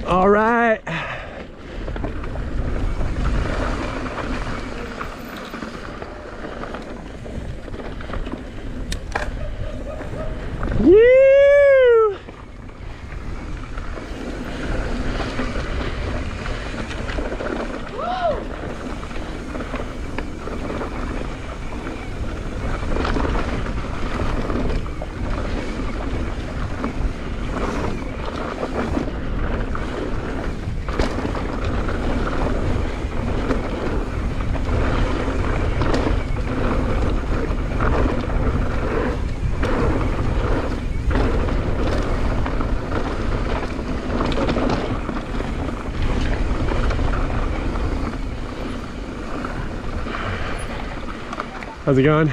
All right. Woo! How's it going?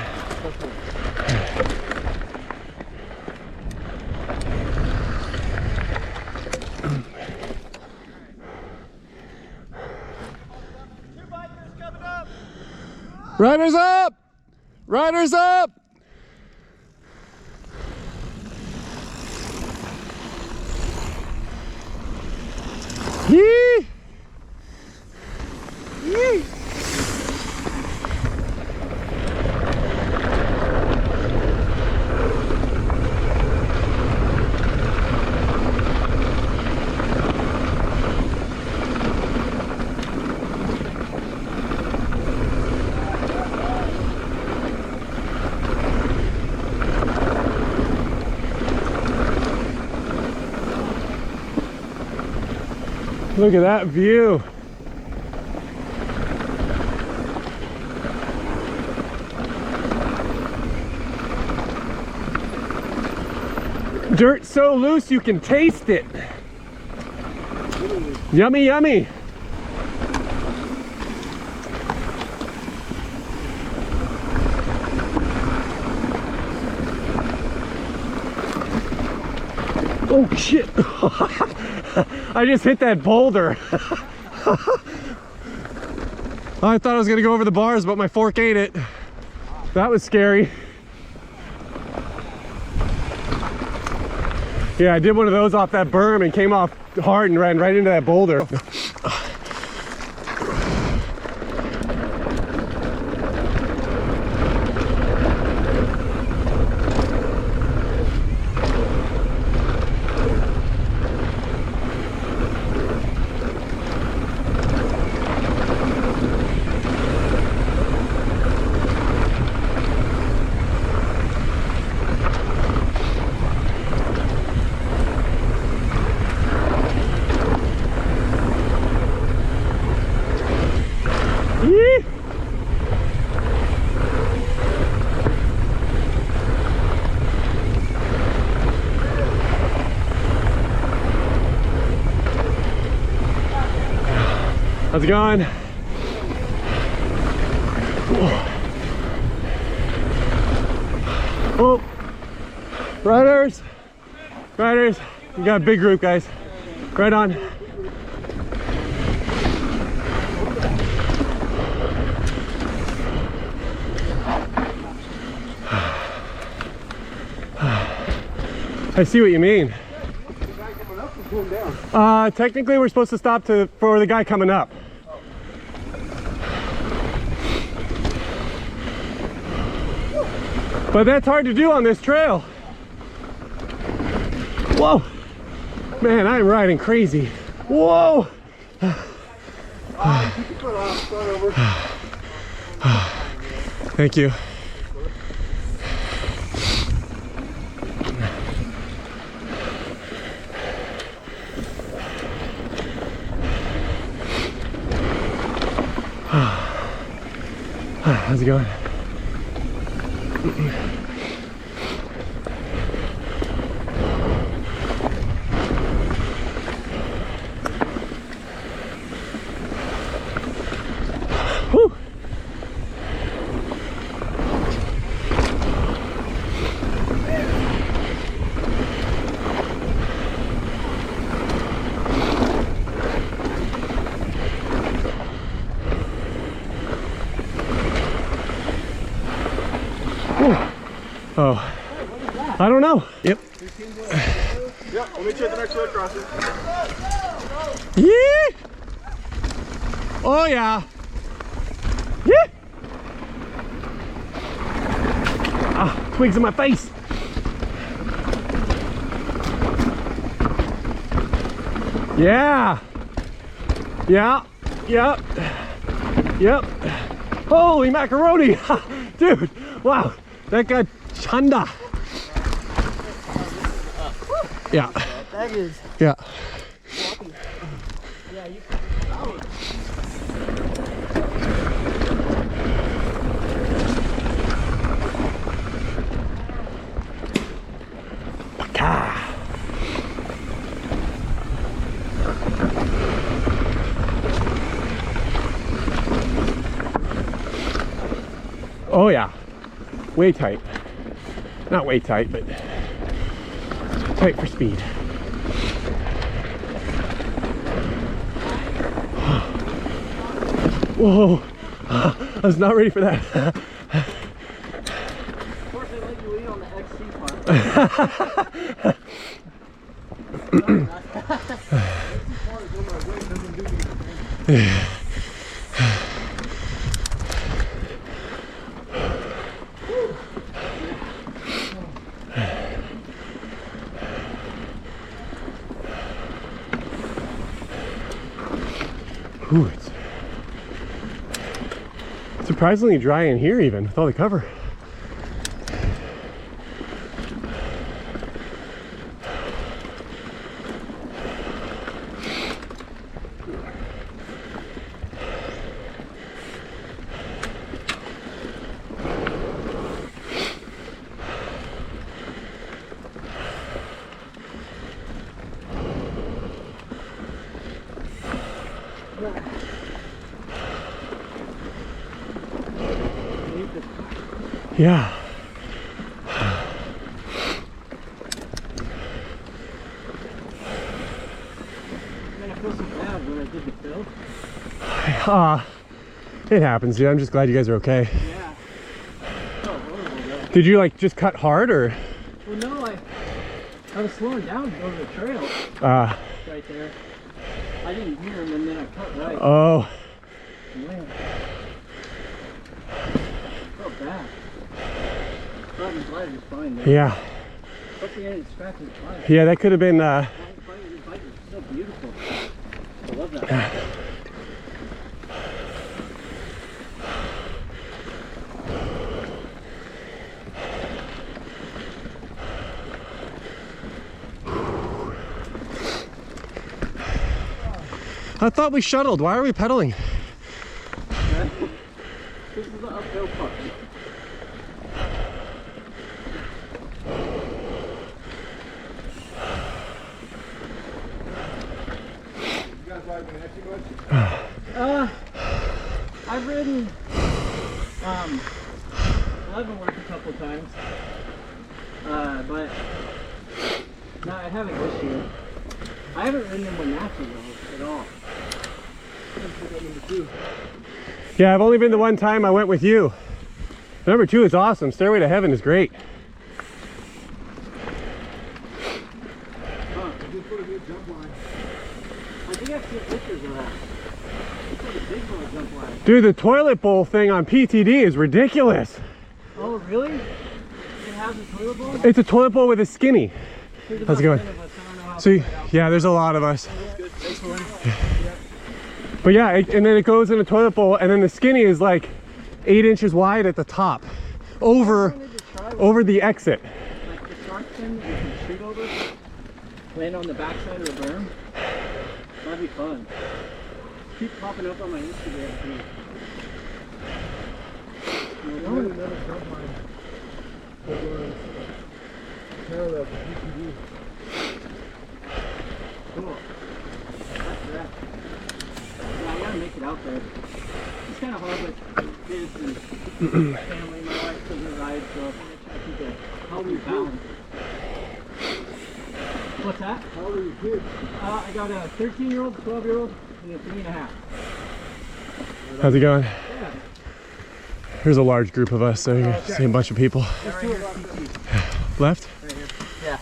Riders up! Riders up! Yee! Yee! Look at that view. Dirt so loose you can taste it. Yummy, yummy. Oh shit. I just hit that boulder. I thought I was gonna go over the bars, but my fork ate it. That was scary. Yeah, I did one of those off that berm and came off hard and ran right into that boulder. How's it going? Oh, riders, riders, you got a big group, guys. Right on. I see what you mean. Technically we're supposed to stop for the guy coming up. But that's hard to do on this trail. Whoa. Man, I'm riding crazy. Whoa. Thank you. How's it going? Whew. Oh, I don't know. Yep. Yep, we'll meet you at the next road crossing. Yeah. Oh yeah. Yeah. Ah, twigs in my face. Yeah. Yeah. Yep. Yep. Holy macaroni. Dude. Wow. That got chanda. Yeah. That is. Yeah. Yeah, you. Oh yeah, way tight. Not way tight, but tight for speed. Whoa, I was not ready for that. Of course, they let you lead on the XC part. Ooh, it's surprisingly dry in here even with all the cover. Yeah. I feel so bad when I did the fill. It happens, dude. I'm just glad you guys are okay. Yeah. Oh, horrible, though. Did you like just cut hard or? Well, no, I was slowing down to go to the trail Right there. I didn't hear him, and then I cut right. Oh. Man. Felt bad. But I'm glad you're fine there. Yeah. Hopefully I didn't scratch his bite. Yeah, that could have been. His bite is so beautiful. I love that. I thought we shuttled. Why are we pedaling? This is the uphill part. You guys ride the next much? I've ridden Leavenworth a couple times. But no, I haven't this year. I haven't ridden them with Matthew though at all. Yeah, I've only been the one time I went with you. Number 2 is awesome. Stairway to Heaven is great. You put a good jump line. I think I've seen pictures of that. It's like a big little jump line. Dude, the toilet bowl thing on PTD is ridiculous. Oh, really? It has a toilet bowl? It's a toilet bowl with a skinny. There's How's it about going? 10 of us. I don't know how So, to put it yeah, there's a lot of us. out. Thanks for running. But yeah, and then it goes in a toilet bowl, and then the skinny is like 8 inches wide at the top, over the exit. Like the shark thing that you can shoot over, land on the backside of the berm. That'd be fun. Keep popping up on my Instagram feed. Another jump line that was parallel to PTD. Cool. That's that. Yeah, I gotta make it out there. It's kind of hard with kids and family. My wife doesn't ride, so I'm gonna try to keep it healthy balance. What's that? How old are your kids? I got a 13-year-old, 12-year-old, and a 3.5. How's it going? Yeah. There's a large group of us, so you're gonna see a bunch of people. Right here, PT. Left? Right here. Yeah.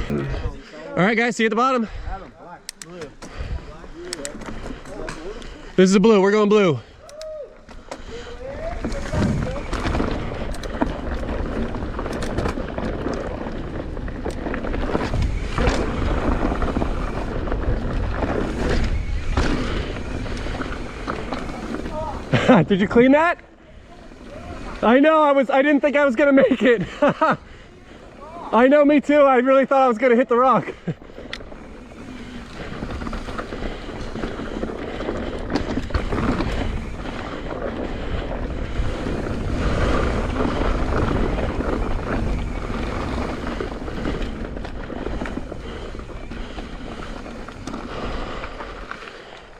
All right, guys, see you at the bottom. This is a blue. We're going blue. Did you clean that? I know, I didn't think I was gonna make it. I know, me too. I really thought I was gonna hit the rock.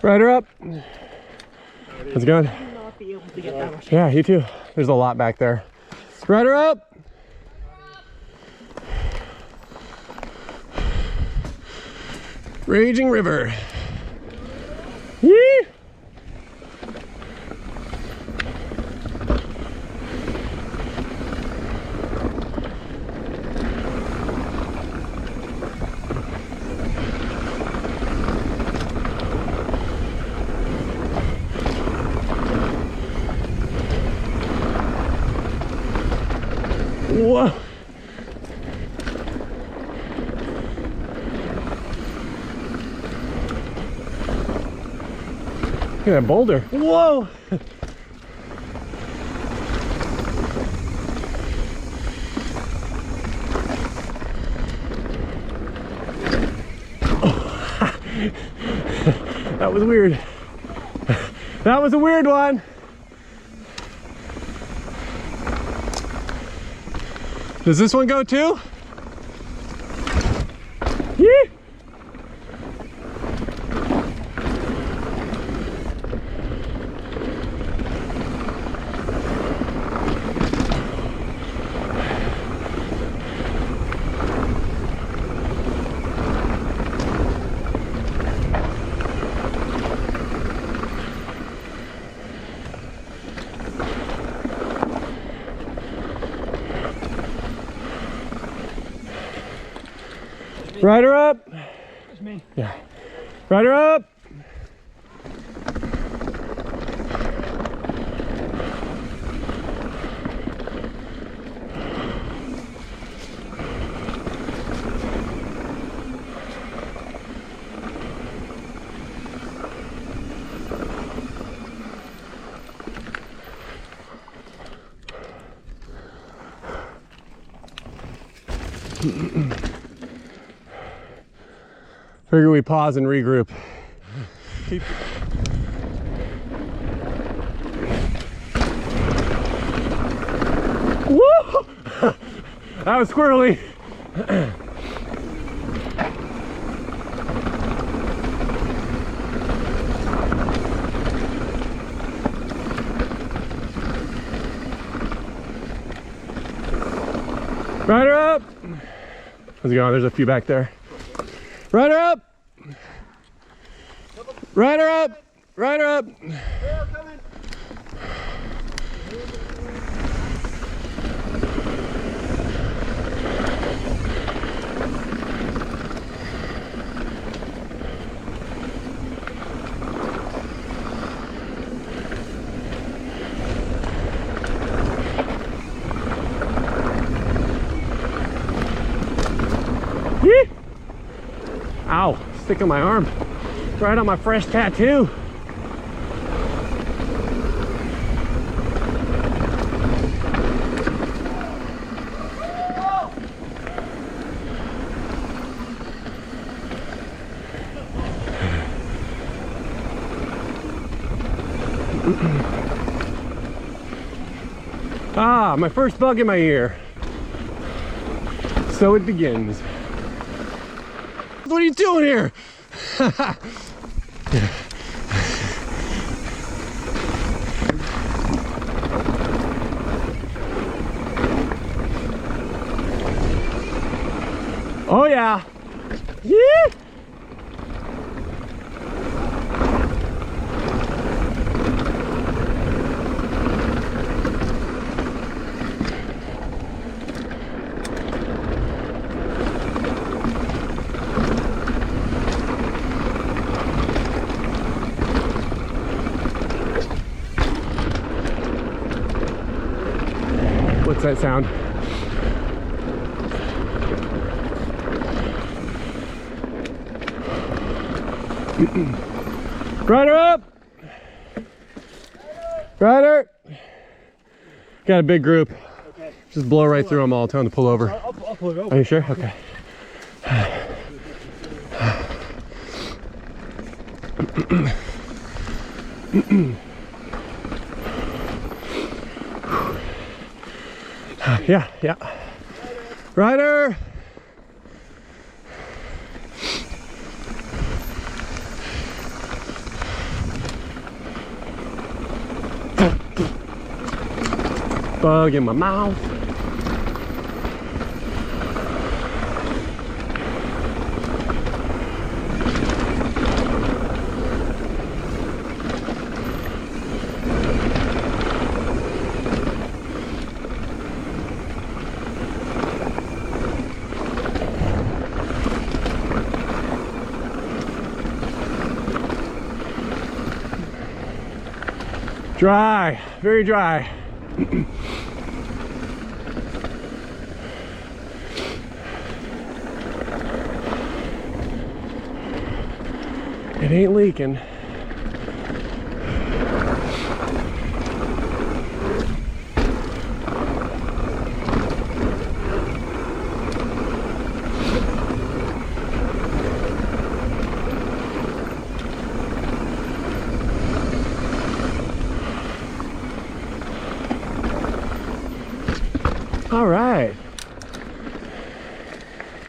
Rider up. How's it going? Yeah, you too. There's a lot back there. Rider up. Raging river. Yee! Whoa. Look at that boulder. Whoa. That was weird. That was a weird one. Does this one go too? Yee! Rider up. That's me. Yeah. Rider up. Figure we pause and regroup. Woo! That was squirrely. Rider up. How's it going? There's a few back there. Rider up! Rider up! Rider up! Yee! Ow, stick on my arm. Right on my fresh tattoo. Ah, my first bug in my ear. So it begins. What are you doing here? Oh yeah. Yeah. What's that sound? Rider up! Rider! Got a big group. Okay. Just blow right through them all. Tell them to pull over. I'll pull it over. Are you sure? Okay. Yeah, yeah. Rider! Bug in my mouth. Dry, very dry. It ain't leaking.